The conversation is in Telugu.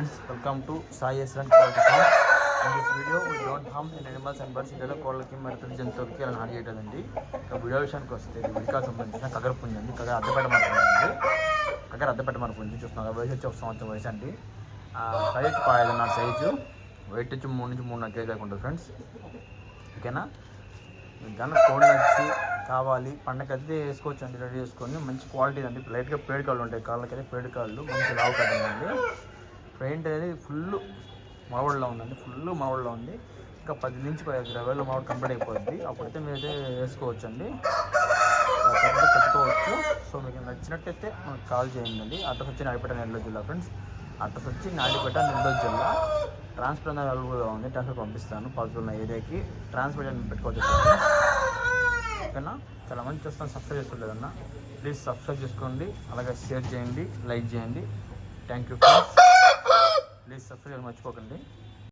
Friends, welcome to Sai Esran Quality Farm. In this video, we don't harm in animals and birds. ఇందులో కోళ్ళకి మరి జంతువులకి అలా హాని చేయలేదండి. ఇక వీడియో విషయానికి వస్తే ఇది విడికాకు సంబంధించిన కగర పుంజి అండి. కగర అద్దెపేట మార్పుంది. కగర అద్దెపేట మార్పుంది చూస్తున్నారు. వయసు వచ్చి 1 సంవత్సరం వయసు అండి. సైజ్ 5.5 సైజు, వెయిట్ వచ్చి 3 నుంచి 3.5 కేజీ దాకా ఉంటుంది ఫ్రెండ్స్. ఓకేనా, దాన్ని కోడి వచ్చి కావాలి పండగైతే వేసుకోవచ్చు అండి. రెడీ చేసుకొని మంచి క్వాలిటీ అండి. లైట్గా పేడు కాళ్ళు ఉంటాయి, కాళ్ళకైతే పేడు కాళ్ళు మంచి లావు కట్టండి. పెయింట్ అనేది ఫుల్ మామిడిలో ఉందండి, ఫుల్ మామిడిలో ఉంది. ఇంకా 10 నుంచి 20 వేలు మామిడి కంప్లీట్ అయిపోద్ది. అప్పుడైతే మీరైతే వేసుకోవచ్చు అండి, పెట్టుకోవచ్చు. సో మీకు నచ్చినట్టయితే మనకు కాల్ చేయండి. అడ్రస్ వచ్చి నాడిపేట నెల్లూరు జిల్లా ఫ్రెండ్స్. అడ్రస్ వచ్చి నాడిపేట నెల్లూరు జిల్లా. ట్రాన్స్ఫర్ అనేది అవైలబుల్గా ఉంది, ట్రాన్స్ఫర్ పంపిస్తాను. పాజిబుల్ ఉన్న ఏరియాకి ట్రాన్స్ఫర్ పెట్టుకోవచ్చు. ఓకేనా, చాలా మంచి వస్తాను. సబ్స్క్రైబ్ చేసుకోలేదన్నా, ప్లీజ్ సబ్స్క్రైబ్ చేసుకోండి, అలాగే షేర్ చేయండి, లైక్ చేయండి. Thank you friends. Please subscribe మర్చిపోకండి.